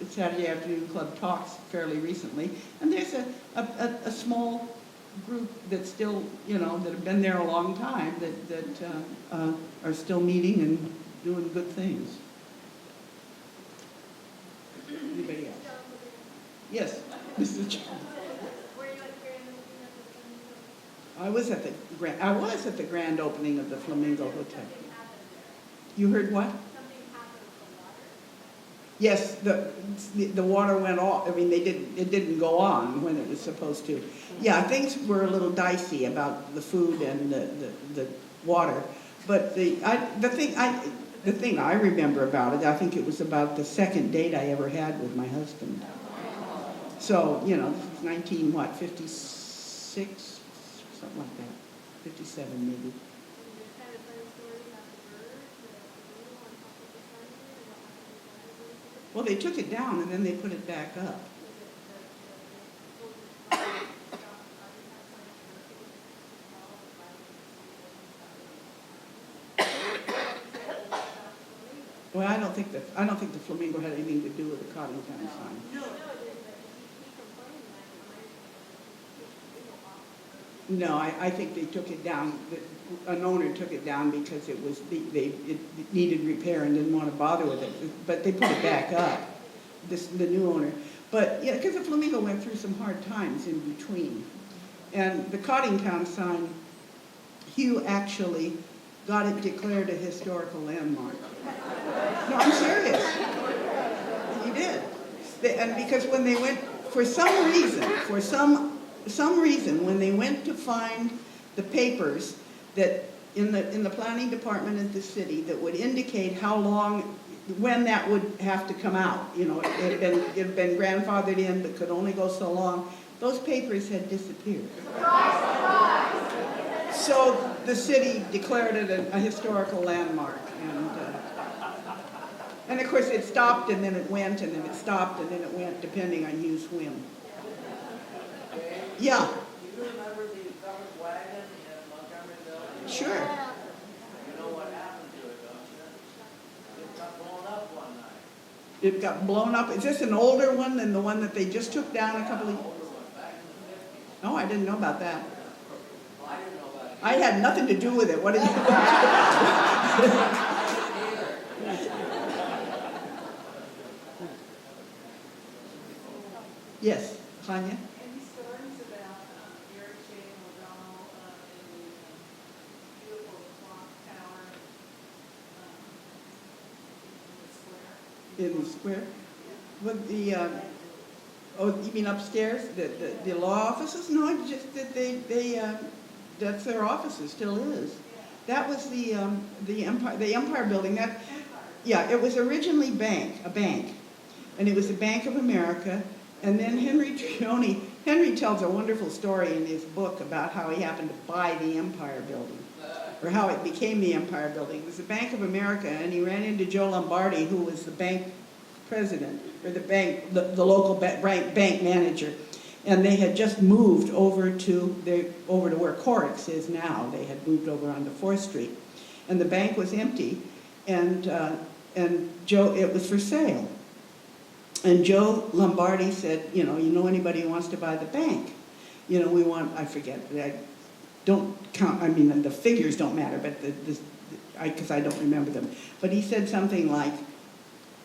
Saturday Afternoon Club talks fairly recently, and there's a small group that's still, that have been there a long time, that are still meeting and doing good things. Anybody else? Yes, Mrs. Jones. I was at the grand opening of the Flamingo Hotel. You heard what? Yes, the water went off. I mean, it didn't go on when it was supposed to. Yeah, things were a little dicey about the food and the water. But the thing I remember about it, I think it was about the second date I ever had with my husband. So, 56, something like that. 57 maybe. Well, they took it down and then they put it back up. Well, I don't think the Flamingo had anything to do with the Coddingtown sign. No, I think they took it down. An owner took it down because it needed repair and didn't want to bother with it. But they put it back up. The new owner. But yeah, because the Flamingo went through some hard times in between. And the Coddingtown sign, Hugh actually got it declared a historical landmark. No, I'm serious. He did. And because when they went, for some reason, when they went to find the papers that in the planning department of the city that would indicate how long, when that would have to come out, it had been grandfathered in but could only go so long, those papers had disappeared. So the city declared it a historical landmark, and of course it stopped and then it went and then it stopped and then it went, depending on Hugh's whim. Yeah. Do you remember the covered wagon in Montgomeryville? Sure. You know what happened to it, don't you? It got blown up one night. It got blown up. Is this an older one than the one that they just took down a couple of years? Older one, back in the 50s. Oh, I didn't know about that. Well, I didn't know about it. I had nothing to do with it. What did you? Yes, Tanya? Any stories about Eric J. O'Donnell in the beautiful clock tower in the square? In the square? With the, oh, you mean upstairs? The law offices? No, just that that's their offices, still is. That was the Empire building. That, yeah, it was originally a bank. And it was the Bank of America. And then Henry tells a wonderful story in his book about how he happened to buy the Empire building, or how it became the Empire building. It was the Bank of America, and he ran into Joe Lombardi, who was the bank president, or the local bank manager. And they had just moved over to where Corix is now. They had moved over onto 4th Street. And the bank was empty, and Joe, it was for sale. And Joe Lombardi said, you know anybody who wants to buy the bank? We want, I forget, I don't count, I mean, the figures don't matter, but because I don't remember them. But he said something like,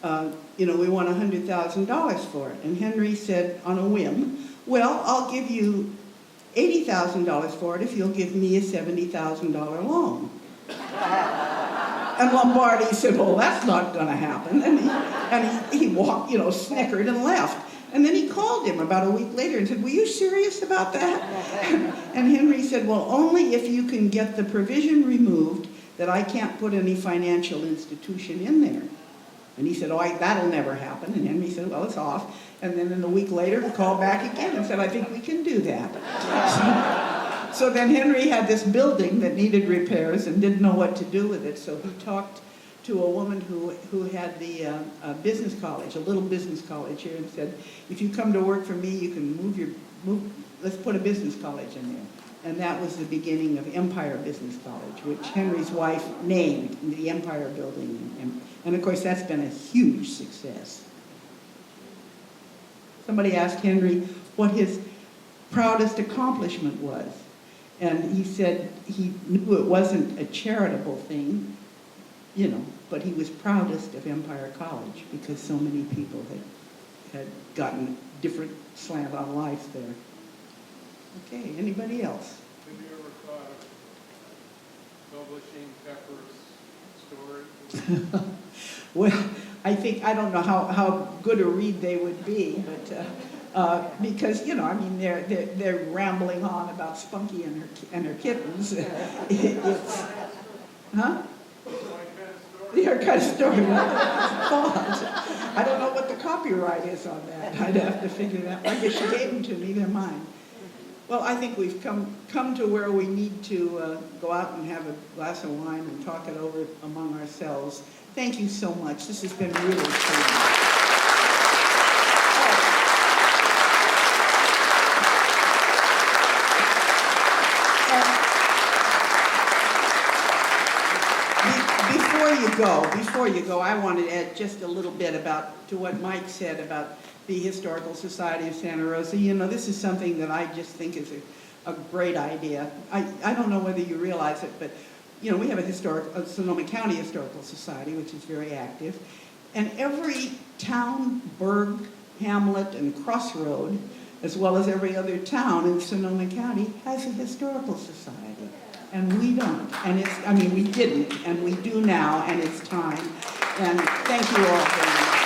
we want $100,000 for it. And Henry said, on a whim, well, I'll give you $80,000 for it if you'll give me a $70,000 loan. And Lombardi said, well, that's not going to happen. And he walked, snickered and left. And then he called him about a week later and said, were you serious about that? And Henry said, well, only if you can get the provision removed that I can't put any financial institution in there. And he said, oh, that'll never happen. And Henry said, well, it's off. And then a week later, he called back again and said, I think we can do that. So then Henry had this building that needed repairs and didn't know what to do with it. So he talked to a woman who had the business college, a little business college here, and said, if you come to work for me, you can let's put a business college in there. And that was the beginning of Empire Business College, which Henry's wife named the Empire Building. And of course, that's been a huge success. Somebody asked Henry what his proudest accomplishment was. And he said he knew it wasn't a charitable thing, you know, but he was proudest of Empire College because so many people had gotten a different slant on life there. Okay, anybody else? Have you ever thought of publishing Pepper's story? Well, I don't know how good a read they would be, but because, you know, I mean, they're rambling on about Spunky and her kittens. It's, huh? Your kind of story. I don't know what the copyright is on that. I'd have to figure that. I guess she gave them to me. They're mine. Well, I think we've come to where we need to go out and have a glass of wine and talk it over among ourselves. Thank you so much. This has been really fun. Before you go, I want to add just a little bit to what Mike said about the Historical Society of Santa Rosa. You know, this is something that I just think is a great idea. I don't know whether you realize it, but, you know, we have a Sonoma County Historical Society, which is very active. And every town, burg, hamlet, and crossroad, as well as every other town in Sonoma County, has a historical society. And we don't. And we didn't, and we do now, and it's time. And thank you all very much.